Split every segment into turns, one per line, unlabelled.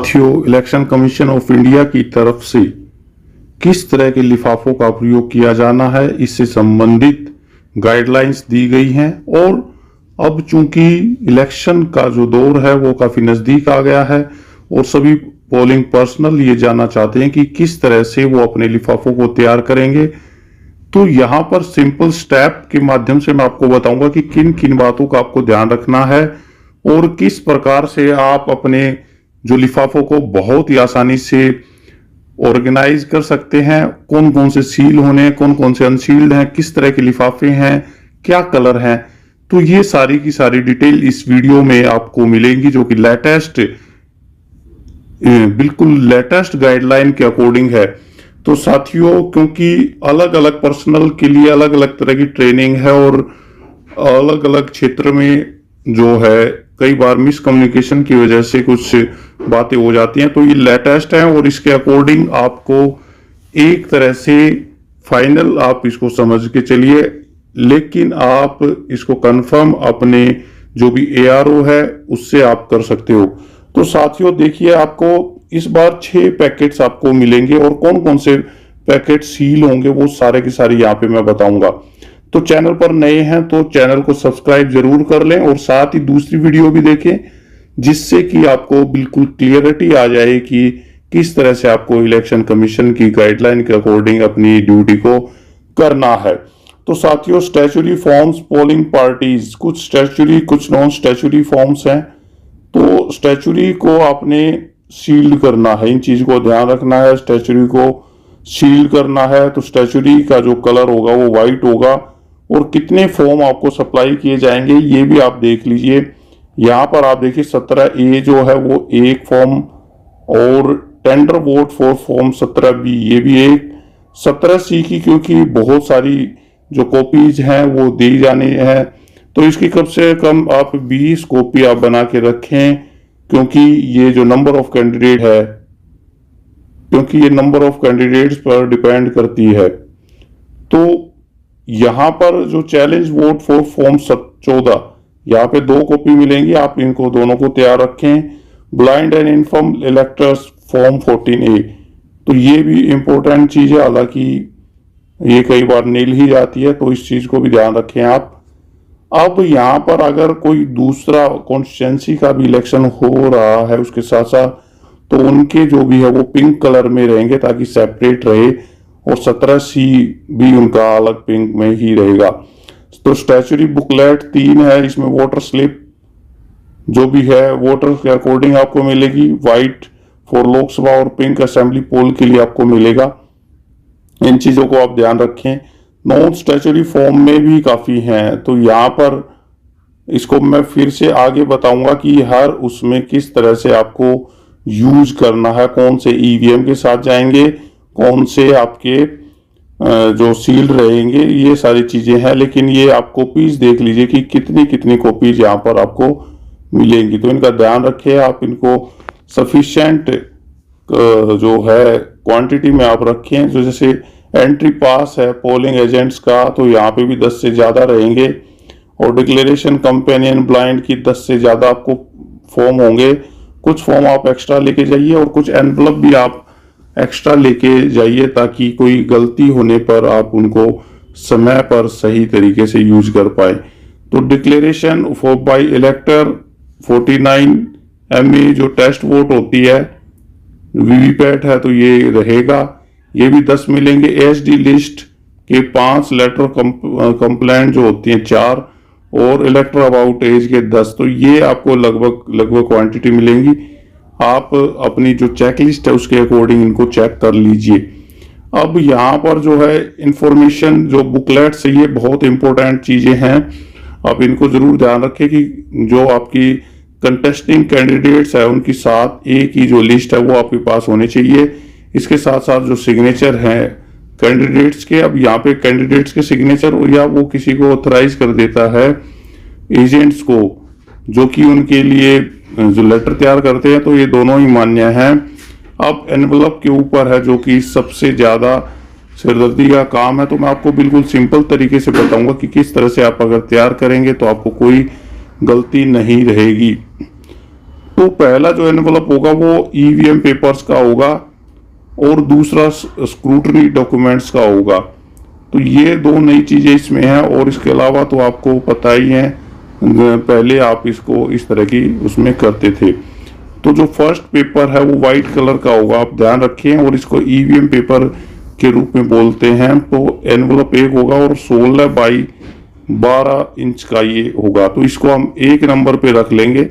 साथियों, election commission of India की तरफ से किस तरह के लिफाफों का प्रयोग किया जाना है, इससे संबंधित गाइडलाइंस दी गई हैं। और अब चूंकि इलेक्शन का जो दौर है वो काफी नजदीक आ गया है और सभी पोलिंग पर्सनल ये जानना चाहते हैं कि किस तरह से वो अपने लिफाफों को तैयार करेंगे। तो यहाँ पर सिंपल स्टेप के माध्यम से मैं आपको बताऊंगा कि किन किन बातों का आपको ध्यान रखना है और किस प्रकार से आप अपने जो लिफाफों को बहुत ही आसानी से ऑर्गेनाइज कर सकते हैं। कौन कौन से सील होने, कौन कौन से अनसील्ड हैं, किस तरह के लिफाफे हैं, क्या कलर हैं, तो ये सारी की सारी डिटेल इस वीडियो में आपको मिलेंगी, जो कि बिल्कुल लेटेस्ट गाइडलाइन के अकॉर्डिंग है। तो साथियों, क्योंकि अलग अलग पर्सनल के लिए अलग अलग तरह की ट्रेनिंग है और अलग अलग क्षेत्र में जो है कई बार मिसकम्युनिकेशन की वजह से कुछ बातें हो जाती हैं, तो ये लेटेस्ट है और इसके अकॉर्डिंग आपको एक तरह से फाइनल आप इसको समझ के चलिए, लेकिन आप इसको कंफर्म अपने जो भी ARO है उससे आप कर सकते हो। तो साथियों देखिए, आपको इस बार 6 पैकेट्स आपको मिलेंगे और कौन कौन से पैकेट सील होंगे वो सारे के सारे यहाँ पे मैं बताऊंगा। तो चैनल पर नए हैं तो चैनल को सब्सक्राइब जरूर कर लें और साथ ही दूसरी वीडियो भी देखें, जिससे कि आपको बिल्कुल क्लियरिटी आ जाए कि किस तरह से आपको इलेक्शन कमीशन की गाइडलाइन के अकॉर्डिंग अपनी ड्यूटी को करना है। तो साथियों, स्टैच्यूरी फॉर्म्स पोलिंग पार्टीज, कुछ स्टैच्यूरी कुछ नॉन स्टैच्यूरी फॉर्म्स हैं। तो स्टैच्यूरी को आपने सील्ड करना है, इन चीज को ध्यान रखना है। स्टैच्यूरी को सील्ड करना है तो स्टैच्यूरी का जो कलर होगा वो व्हाइट होगा और कितने फॉर्म आपको सप्लाई किए जाएंगे ये भी आप देख लीजिए। यहाँ पर आप देखिए 17A जो है वो एक फॉर्म और tender vote for form 17B ये भी एक, 17C की क्योंकि बहुत सारी जो कॉपीज हैं वो दी जानी है तो इसकी कम से कम आप 20 कॉपी आप बना के रखें, क्योंकि ये जो नंबर ऑफ कैंडिडेट है, क्योंकि ये नंबर ऑफ कैंडिडेट्स पर डिपेंड करती है। तो यहां पर जो चैलेंज वोट फॉर फॉर्म 14 यहाँ पे 2 कॉपी मिलेंगी, आप इनको दोनों को तैयार रखें। Blind and inform electors form 14A, तो ये भी इंपॉर्टेंट चीज है, हालांकि ये कई बार नील ही जाती है तो इस चीज को भी ध्यान रखें आप। अब यहाँ पर अगर कोई दूसरा कॉन्स्टिट्यूएंसी का भी इलेक्शन हो रहा है उसके साथ साथ, तो उनके जो भी है वो पिंक कलर में रहेंगे ताकि सेपरेट रहे और 17C भी उनका अलग पिंक में ही रहेगा। तो स्टैच्यूरी बुकलेट 3 है, इसमें वोटर स्लिप जो भी है वोटर के अकॉर्डिंग आपको मिलेगी। व्हाइट फॉर लोकसभा और पिंक असेंबली पोल के लिए आपको मिलेगा। इन चीजों को आप ध्यान रखें। नॉन स्टैच्यूरी फॉर्म में भी काफी हैं, तो यहाँ पर इसको मैं फिर से आगे बताऊंगा कि हर उसमें किस तरह से आपको यूज करना है, कौन से EVM के साथ जाएंगे, कौन से आपके जो सील्ड रहेंगे, ये सारी चीजें हैं। लेकिन ये आप कॉपीज देख लीजिए कि कितनी कितनी कॉपीज यहाँ पर आपको मिलेंगी, तो इनका ध्यान रखें। आप इनको सफिशिएंट जो है क्वांटिटी में आप रखें। जो जैसे एंट्री पास है पोलिंग एजेंट्स का, तो यहाँ पे भी 10 से ज्यादा रहेंगे और डिक्लेरेशन कंपेनियन ब्लाइंड की 10 से ज्यादा आपको फॉर्म होंगे। कुछ फॉर्म आप एक्स्ट्रा लेके जाइए और कुछ एनवलप भी आप एक्स्ट्रा लेके जाइए ताकि कोई गलती होने पर आप उनको समय पर सही तरीके से यूज कर पाए। तो डिक्लेरेशन फॉर बाय इलेक्टर 49MA जो टेस्ट वोट होती है, वीवीपैट है तो ये रहेगा, ये भी 10 मिलेंगे। SD लिस्ट के 5 लेटर कंप्लेंट जो होती हैं 4 और इलेक्टर अबाउट एज के 10, तो ये आपको लगभग क्वांटिटी मिलेंगी। आप अपनी जो चेकलिस्ट है उसके अकॉर्डिंग इनको चेक कर लीजिए। अब यहाँ पर जो है इंफॉर्मेशन जो बुकलेट से, ये बहुत इंपॉर्टेंट चीजें हैं, आप इनको जरूर ध्यान रखें कि जो आपकी कंटेस्टिंग कैंडिडेट्स है उनकी साथ एक ही जो लिस्ट है वो आपके पास होनी चाहिए। इसके साथ साथ जो सिग्नेचर हैं कैंडिडेट्स के, अब यहाँ पे कैंडिडेट्स के सिग्नेचर या वो किसी को ऑथराइज कर देता है एजेंट्स को जो कि उनके लिए जो लेटर तैयार करते हैं, तो ये दोनों ही मान्य हैं। अब एनवलप के ऊपर है जो कि सबसे ज्यादा सिरदर्दी का काम है, तो मैं आपको बिल्कुल सिंपल तरीके से बताऊंगा कि किस तरह से आप अगर तैयार करेंगे तो आपको कोई गलती नहीं रहेगी। तो पहला जो एनवलप होगा वो ईवीएम पेपर्स का होगा और दूसरा स्क्रूटनी डॉक्यूमेंट्स का होगा। तो ये दो नई चीजें इसमें हैं, और इसके अलावा तो आपको पता ही है पहले आप इसको इस तरह की उसमें करते थे। तो जो फर्स्ट पेपर है वो वाइट कलर का होगा, आप ध्यान रखें, और इसको ईवीएम पेपर के रूप में बोलते हैं। तो एनवलप एक होगा और 16 बाई 12 इंच का ये होगा। तो इसको हम एक नंबर पे रख लेंगे,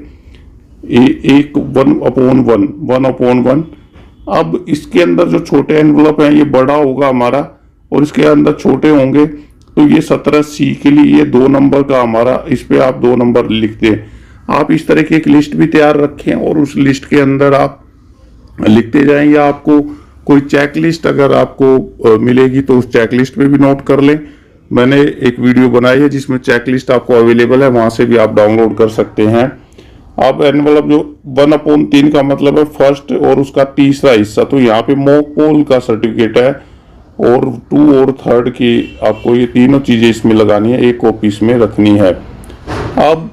एक 1/1। अब इसके अंदर जो छोटे एनवलप हैं ये बड़ा होगा हमारा, और इसके अंदर छोटे होंगे। तो ये 17C के लिए ये 2 नंबर का हमारा, इस पे आप 2 नंबर लिख दें। आप इस तरह की एक लिस्ट भी तैयार रखें और उस लिस्ट के अंदर आप लिखते जाएं, या आपको कोई चेकलिस्ट अगर आपको मिलेगी तो उस चेकलिस्ट पे भी नोट कर लें। मैंने एक वीडियो बनाई है जिसमें चेकलिस्ट आपको अवेलेबल है, वहां से भी आप डाउनलोड कर सकते हैं। अब एनवलप जो 1/3 का मतलब है फर्स्ट और उसका तीसरा हिस्सा, तो यहाँ पे मॉक पोल का सर्टिफिकेट है, और 2 और 3rd की आपको ये तीनों चीजें इसमें लगानी है, एक कॉपी इसमें रखनी है। अब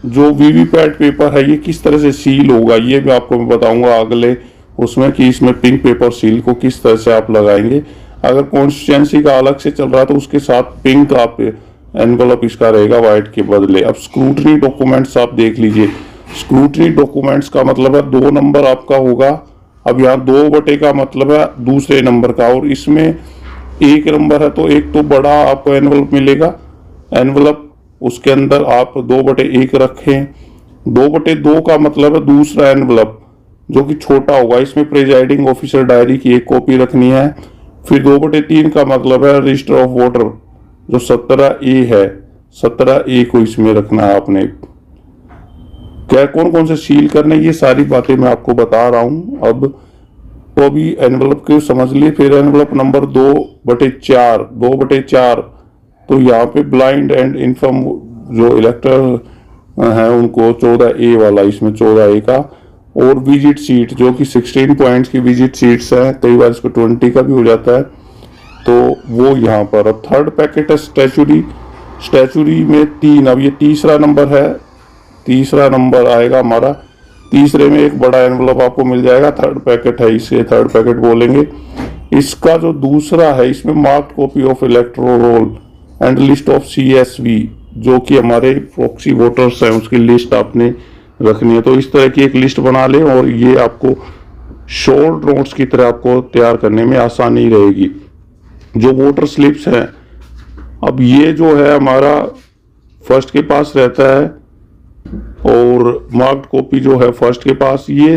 जो वीवीपैट पेपर है ये किस तरह से सील होगा ये भी आपको मैं बताऊंगा अगले उसमें, कि इसमें पिंक पेपर सील को किस तरह से आप लगाएंगे। अगर कॉन्स्टिट्यूएंसी का अलग से चल रहा है तो उसके साथ पिंक आप एनवलप इसका रहेगा व्हाइट के बदले। अब स्क्रूटनी डॉक्यूमेंट्स आप देख लीजिए, स्क्रूटनी डॉक्यूमेंट्स का मतलब है 2 नंबर आपका होगा। अब यहाँ 2/, का मतलब है दूसरे नंबर का, और इसमें 1 नंबर है तो एक तो बड़ा आपको एनवलप मिलेगा एनवलप, उसके अंदर आप 2/1 रखें। 2/2 का मतलब है दूसरा एनवलप जो कि छोटा होगा, इसमें प्रिजाइडिंग ऑफिसर डायरी की 1 कॉपी रखनी है। फिर 2/3 का मतलब है रजिस्टर ऑफ वोटर जो 17A है, 17A को इसमें रखना है आपने। क्या कौन कौन से सील करने, ये सारी बातें मैं आपको बता रहा हूं। अब तो अभी एनवलप को समझ लिए। फिर एनवलप नंबर 2/4, तो यहाँ पे ब्लाइंड एंड इनफर्म जो इलेक्टर है उनको 14A वाला, इसमें 14A का, और विजिट सीट जो कि 16 पॉइंट्स की विजिट सीट्स हैं, कई बार इसको 20 का भी हो जाता है, तो वो यहाँ पर। अब 3rd पैकेट है स्टैचुरी में 3, अब ये तीसरा नंबर है, तीसरा नंबर आएगा हमारा। तीसरे में एक बड़ा एनवलप आपको मिल जाएगा, 3rd पैकेट है, इसे 3rd पैकेट बोलेंगे। इसका जो दूसरा है इसमें marked copy of electoral roll and list of CSV जो कि हमारे प्रॉक्सी वोटर्स हैं उसकी लिस्ट आपने रखनी है। तो इस तरह की एक लिस्ट बना लें, और ये आपको शॉर्ट नोट्स की तरह आपको तैयार करने में आसानी रहेगी। जो वोटर स्लिप्स हैं, अब ये जो है हमारा फर्स्ट के पास रहता है, और मार्क्ड कॉपी जो है फर्स्ट के पास, ये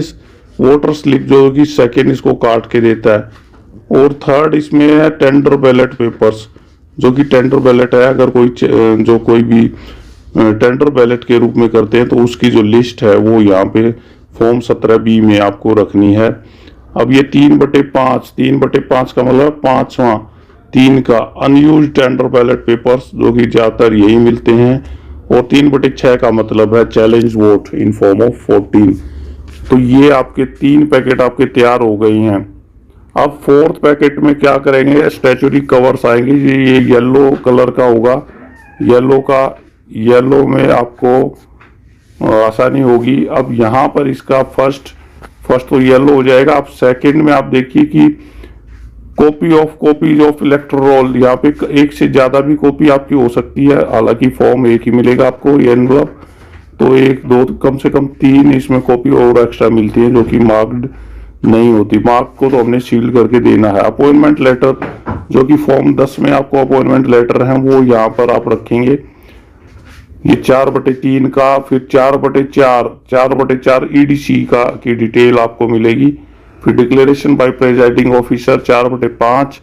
वोटर स्लिप जो कि सेकेंड इसको काट के देता है, और 3rd इसमें है टेंडर बैलेट पेपर्स जो कि टेंडर बैलेट है। अगर कोई भी टेंडर बैलेट के रूप में करते हैं तो उसकी जो लिस्ट है वो यहाँ पे फॉर्म 17B में आपको रखनी है। अब ये 3/5 का मतलब 5वां 3 का अनयूज्ड टेंडर बैलेट पेपर्स जो कि ज्यादातर यही मिलते हैं, और 3/6 का मतलब है challenge vote in form of 14। तो ये आपके 3 पैकेट आपके तैयार हो गई हैं। अब 4th पैकेट में क्या करेंगे, स्टैचुरी कवर्स आएंगे, ये येलो कलर का होगा, येलो में आपको आसानी होगी। अब यहाँ पर इसका फर्स्ट तो येलो हो जाएगा। अब सेकंड में आप देखिए कि कॉपीज ऑफ इलेक्टोरल रोल, यहाँ पे एक से ज्यादा भी कॉपी आपकी हो सकती है, हालांकि फॉर्म एक ही मिलेगा आपको ये एनवलप, तो 1 2 कम से कम 3 इसमें कॉपी और एक्स्ट्रा मिलती है जो कि मार्क्ड नहीं होती। मार्क को तो हमने सील करके देना है। अपॉइंटमेंट लेटर जो कि फॉर्म 10 में आपको अपॉइंटमेंट लेटर है वो यहाँ पर आप रखेंगे, ये 4/3 का। फिर 4/4 EDC की डिटेल आपको मिलेगी। फिर डिक्लेरेशन बाय प्रेजाइडिंग ऑफिसर 4/5,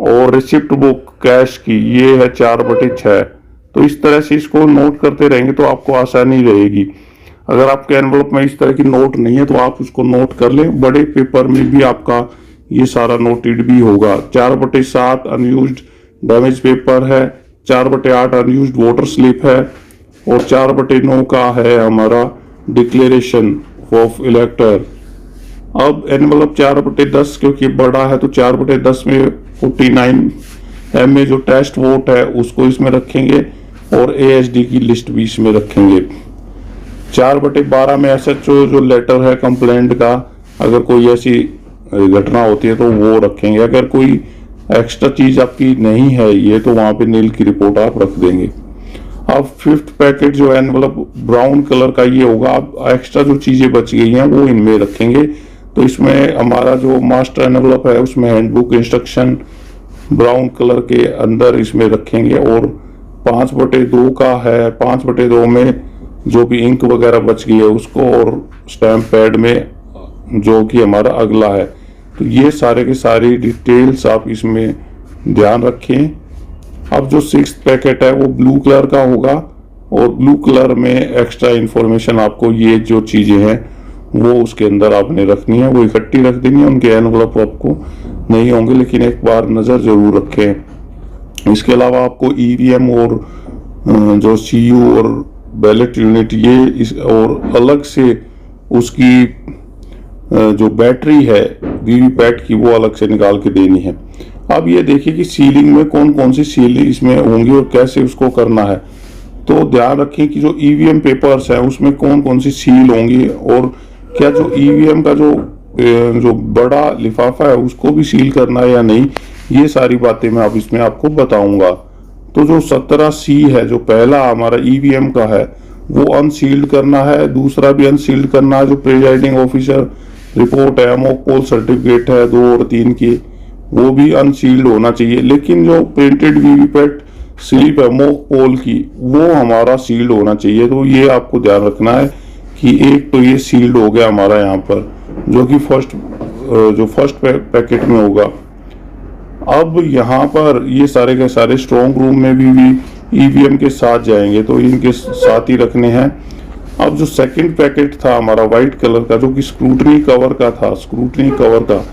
और रिसिप्ट बुक कैश की ये है 4/6। तो इस तरह से इसको नोट करते रहेंगे तो आपको आसानी रहेगी। अगर आपके एनवलप में इस तरह की नोट नहीं है तो आप उसको नोट कर लें, बड़े पेपर में भी आपका ये सारा नोटेड भी होगा। 4/7 अनयूज्ड डैमेज पेपर है, 4/8 अनयूज्ड वोटर स्लिप है, और 4/9 का है हमारा डिक्लेरेशन ऑफ इलेक्टर। अब एनवलप 4/10 क्योंकि बड़ा है तो 4/10 में 49 MA जो टेस्ट वोट है उसको इसमें रखेंगे, और ASD की लिस्ट भी इसमें रखेंगे। 4/12 में SHO जो लेटर है कंप्लेंट का, अगर कोई ऐसी घटना होती है तो वो रखेंगे। अगर कोई एक्स्ट्रा चीज आपकी नहीं है ये, तो वहां पे नील की रिपोर्ट आप रख देंगे। अब 5th पैकेट जो है मतलब ब्राउन कलर का ये होगा। अब एक्स्ट्रा जो चीजें बच गई हैं वो इनमें रखेंगे। तो इसमें हमारा जो मास्टर एनवलप है उसमें हैंडबुक इंस्ट्रक्शन ब्राउन कलर के अंदर इसमें रखेंगे। और 5/2 का है, 5/2 में जो भी इंक वगैरह बच गई है उसको, और स्टैम्प पैड में जो कि हमारा अगला है। तो ये सारे के सारी डिटेल्स आप इसमें ध्यान रखें। अब जो 6th पैकेट है वो ब्लू कलर का होगा, और ब्लू कलर में एक्स्ट्रा इंफॉर्मेशन आपको ये जो चीजें हैं वो उसके अंदर आपने रखनी है, वो इकट्ठी रख देनी है। उनके एनवलप आपको नहीं होंगे, लेकिन एक बार नजर जरूर रखें। इसके अलावा आपको ईवीएम और जो CU और बैलेट यूनिट ये और अलग से उसकी जो बैटरी है वीवीपैट की वो अलग से निकाल के देनी है। अब ये देखिए कि सीलिंग में कौन कौन सी सील इसमें होंगी और कैसे उसको करना है। तो ध्यान रखें कि जो ईवीएम पेपर्स है उसमें कौन कौन सी सील होंगी, और क्या जो ईवीएम का जो बड़ा लिफाफा है उसको भी सील करना है या नहीं, ये सारी बातें मैं अब इसमें आपको बताऊंगा। तो जो 17C है, जो पहला हमारा ईवीएम का है, वो अनसील्ड करना है। दूसरा भी अनसील्ड करना है। जो प्रिजाइडिंग ऑफिसर रिपोर्ट है, मॉक पोल सर्टिफिकेट है 2 और 3 की, वो भी अनसील्ड होना चाहिए। लेकिन जो प्रिंटेड वीवीपैट स्लिप है मॉक पोल की, वो हमारा सील्ड होना चाहिए। तो ये आपको ध्यान रखना है कि एक तो ये सील्ड हो गया हमारा यहाँ पर, जो कि फर्स्ट पैकेट में होगा। अब यहाँ पर ये सारे के सारे स्ट्रॉन्ग रूम में भी ईवीएम के साथ जाएंगे, तो इनके साथ ही रखने हैं। अब जो 2nd पैकेट था हमारा व्हाइट कलर का, जो कि स्क्रूटनी कवर का था, स्क्रूटनी कवर का,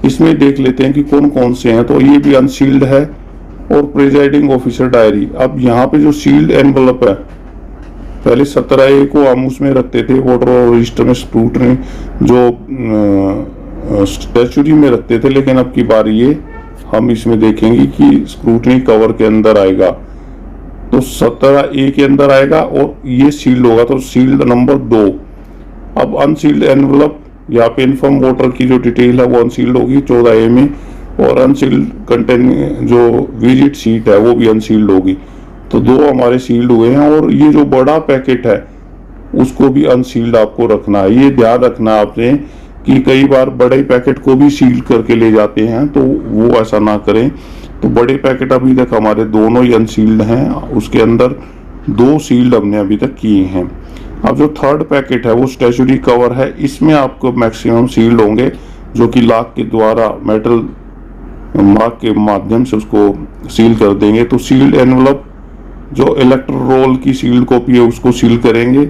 इसमें देख लेते हैं कि कौन कौन से हैं। तो ये भी अनसील्ड है। और प्रिजाइडिंग ऑफिसर डायरी, अब यहाँ पे जो सील्ड एनवलप है, पहले 17A को हम उसमें रखते थे वोटर और रजिस्टर में, स्क्रूटनी जो स्टैच्यूरी में रखते थे, लेकिन अब की बार ये हम इसमें देखेंगे कि स्क्रूटनी कवर के अंदर आएगा। तो 17A के अंदर आएगा और ये सील्ड होगा, तो सील्ड नंबर 2। अब अनसील्ड एनवलप, यहाँ पे इन्फॉर्म वोटर की जो डिटेल है वो अनसील्ड होगी 14A में, और अनसील्ड कंटेंट जो विजिट सीट है वो भी अनसील्ड होगी। तो 2 हमारे सील्ड हुए हैं। और ये जो बड़ा पैकेट है उसको भी अनसील्ड आपको रखना है। ये ध्यान रखना आपने कि कई बार बड़े पैकेट को भी सील करके ले जाते हैं, तो वो ऐसा ना करें। तो बड़े पैकेट अभी तक हमारे दोनों ही अनसील्ड हैं, उसके अंदर 2 सील्ड हमने अभी तक किए हैं। अब जो 3rd पैकेट है वो स्टैच्यूरी कवर है, इसमें आपको मैक्सिमम सील्ड होंगे, जो कि लॉक के द्वारा मेटल मार्क के माध्यम से उसको सील कर देंगे। तो सील्ड एनवलप, जो इलेक्ट्रोल की सील्ड कॉपी है उसको सील करेंगे,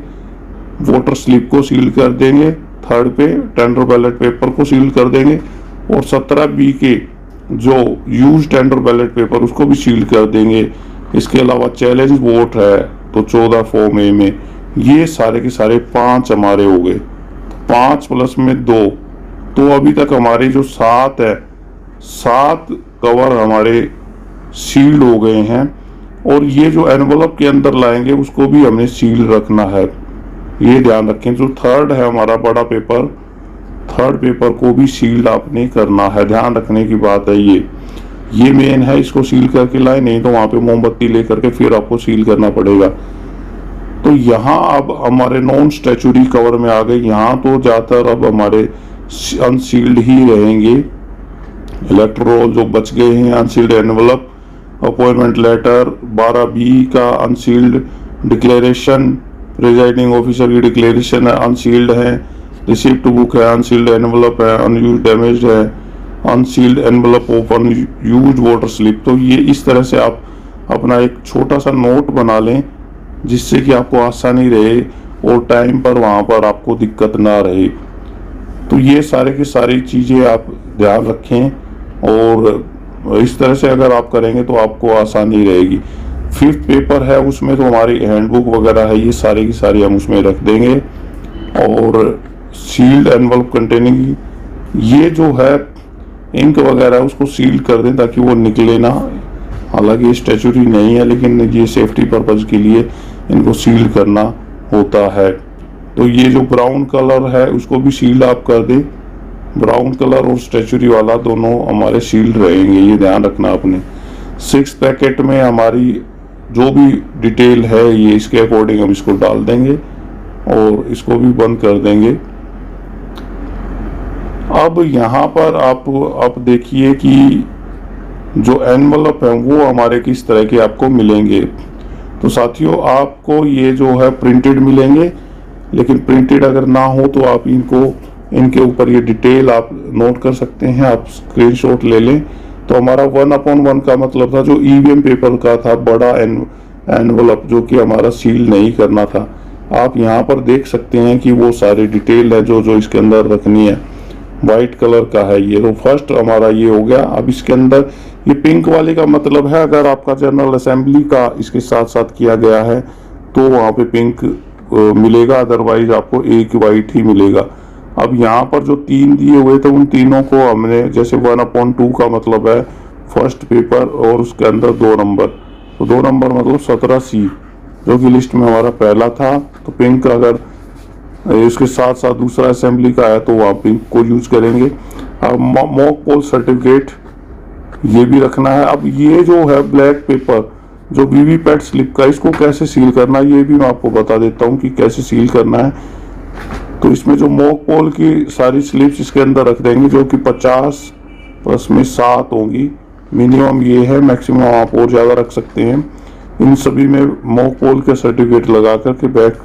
वोटर स्लिप को सील कर देंगे 3rd पे, टेंडर बैलेट पेपर को सील कर देंगे, और 17B के जो यूज टेंडर बैलेट पेपर उसको भी सील कर देंगे। इसके अलावा चैलेंज वोट है तो 14 फॉर्म A में, ये सारे के सारे 5 हमारे हो गए। 5 प्लस में 2, तो अभी तक हमारे जो 7 है, 7 कवर हमारे सील्ड हो गए हैं। और ये जो एनवलप के अंदर लाएंगे उसको भी हमने सील रखना है, ये ध्यान रखें। जो 3rd है हमारा बड़ा पेपर, 3rd पेपर को भी सील आपने करना है, ध्यान रखने की बात है। ये मेन है, इसको सील करके लाए, नहीं तो वहां पे मोमबत्ती लेकर के फिर आपको सील करना पड़ेगा। तो यहाँ अब हमारे नॉन स्टैच्यूरी कवर में आ गए। यहाँ तो ज्यादातर अब हमारे अनसील्ड ही रहेंगे। इलेक्ट्रोल जो बच गए हैं unsealed envelope, appointment letter 12B का अनसील्ड, डिक्लेरेशन प्रिजाइडिंग ऑफिसर की डिक्लेरेशन है अनसील्ड है, रिसिप्ट बुक है अनसील्ड एनवलप है, अनयूज्ड डैमेज्ड है, unsealed envelope of unused voter slip. तो ये इस तरह से आप अपना एक छोटा सा नोट बना लें, जिससे कि आपको आसानी रहे और टाइम पर वहां पर आपको दिक्कत ना रहे। तो ये सारे की सारी चीजें आप ध्यान रखें, और इस तरह से अगर आप करेंगे तो आपको आसानी रहेगी। 5th पेपर है उसमें तो हमारी हैंडबुक वगैरह है, ये सारी की सारी हम उसमें रख देंगे। और सील्ड एनवलप कंटेनिंग ये जो है इंक वगैरह उसको सील कर दें ताकि वो निकले ना। हालांकि ये स्टैच्यूरी नहीं है, लेकिन ये सेफ्टी पर्पज के लिए इनको सील करना होता है। तो ये जो ब्राउन कलर है उसको भी सील आप कर दें। ब्राउन कलर और स्टेचुरी वाला दोनों हमारे सील्ड रहेंगे, ये ध्यान रखना आपने। 6 पैकेट में हमारी जो भी डिटेल है ये इसके अकॉर्डिंग हम इसको डाल देंगे और इसको भी बंद कर देंगे। अब यहाँ पर आप देखिए कि जो एनवलप है वो हमारे किस तरह के आपको मिलेंगे। तो साथियों, आपको ये जो है प्रिंटेड मिलेंगे, लेकिन प्रिंटेड अगर ना हो तो आप इनके ऊपर ये डिटेल आप नोट कर सकते हैं, आप स्क्रीनशॉट ले लें। तो हमारा 1/1 का मतलब था जो ईवीएम पेपर का था, बड़ा एनवलप जो कि हमारा सील नहीं करना था। आप यहाँ पर देख सकते हैं कि वो सारी डिटेल है जो इसके अंदर रखनी है। वाइट कलर का है ये, तो फर्स्ट हमारा ये हो गया। अब इसके अंदर ये पिंक वाले का मतलब है अगर आपका जनरल असेंबली का इसके साथ साथ किया गया है तो वहाँ पे पिंक मिलेगा, अदरवाइज आपको एक वाइट ही मिलेगा। अब यहाँ पर जो 3 दिए हुए थे उन तीनों को हमने, जैसे 1/2 का मतलब है फर्स्ट पेपर और उसके अंदर 2 नंबर, तो 2 नंबर मतलब 17C जो कि लिस्ट में हमारा पहला था। तो पिंक अगर इसके साथ साथ दूसरा असेंबली का है तो वहाँ पिंक को यूज करेंगे। अब मॉक पोल सर्टिफिकेट ये भी रखना है। अब ये जो है ब्लैक पेपर जो वीवीपैट स्लिप का, इसको कैसे सील करना है ये भी मैं आपको बता देता हूँ कि कैसे सील करना है। तो इसमें जो मॉक पोल की सारी स्लिप्स इसके अंदर रख देंगे जो कि 50 प्लस में 7 होंगी, मिनिमम ये है, मैक्सिमम आप और ज़्यादा रख सकते हैं। इन सभी में मॉक पोल के सर्टिफिकेट लगा करके बैक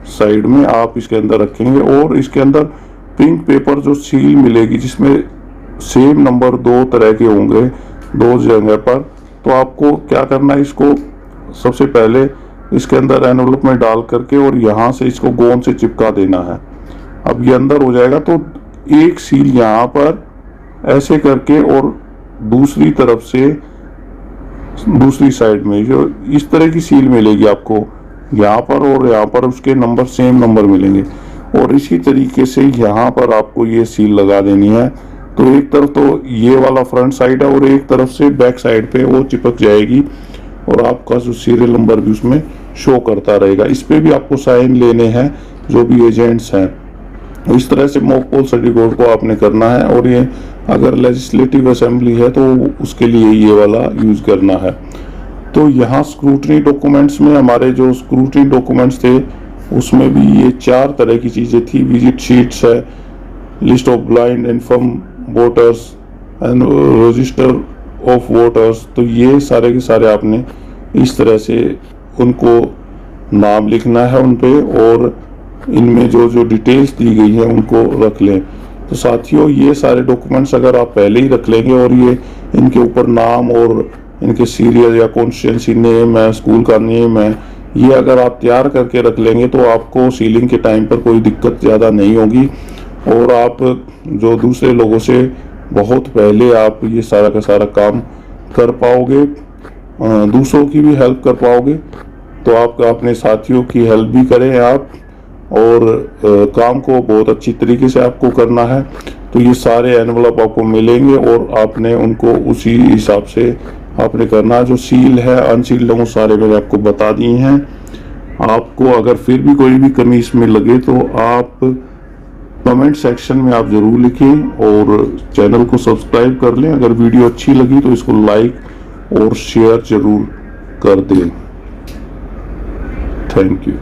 साइड में आप इसके अंदर रखेंगे। और इसके अंदर पिंक पेपर जो सील मिलेगी जिसमें सेम नंबर 2 तरह के होंगे 2 जगह पर, तो आपको क्या करना है, इसको सबसे पहले इसके अंदर एनवलप में डाल करके और यहाँ से इसको गोंद से चिपका देना है। अब ये अंदर हो जाएगा तो एक सील यहाँ पर ऐसे करके और दूसरी तरफ से दूसरी साइड में जो इस तरह की सील मिलेगी आपको यहाँ पर, और यहाँ पर उसके नंबर सेम नंबर मिलेंगे। और इसी तरीके से यहाँ पर आपको ये सील लगा देनी है। तो एक तरफ तो ये वाला फ्रंट साइड है और एक तरफ से बैक साइड पे वो चिपक जाएगी और आपका जो सीरियल नंबर भी उसमें शो करता रहेगा। इस पे भी आपको साइन लेने हैं जो भी एजेंट्स हैं। इस तरह से मॉक पोल सर्टिफिकेट को आपने करना है। और ये अगर लेजिस्लेटिव असेंबली है तो उसके लिए ये वाला यूज करना है। तो यहाँ स्क्रूटनी डॉक्यूमेंट्स में हमारे जो स्क्रूटनी डॉक्यूमेंट्स थे उसमें भी ये 4 तरह की चीज़ें थी। विजिट शीट्स है, list of blind inform voters and register of voters. तो ये सारे के सारे आपने इस तरह से उनको नाम लिखना है उन पे, और इनमें जो डिटेल्स दी गई है उनको रख लें। तो साथियों, ये सारे डॉक्यूमेंट्स अगर आप पहले ही रख लेंगे और ये इनके ऊपर नाम और इनके सीरियल या कॉन्स्टिट्यूएंसी नेम है, स्कूल का नेम है, ये अगर आप तैयार करके रख लेंगे तो आपको सीलिंग के टाइम पर कोई दिक्कत ज़्यादा नहीं होगी और आप जो दूसरे लोगों से बहुत पहले आप ये सारा का सारा काम कर पाओगे, दूसरों की भी हेल्प कर पाओगे। तो आप अपने साथियों की हेल्प भी करें आप, और काम को बहुत अच्छी तरीके से आपको करना है। तो ये सारे एनवलप आपको मिलेंगे और आपने उनको उसी हिसाब से आपने करना। जो सील है अनसील्ड वो सारे मैंने आपको बता दिए हैं। आपको अगर फिर भी कोई भी कमी इसमें लगे तो आप कमेंट सेक्शन में आप जरूर लिखें और चैनल को सब्सक्राइब कर लें। अगर वीडियो अच्छी लगी तो इसको लाइक और शेयर जरूर कर दें। Thank you.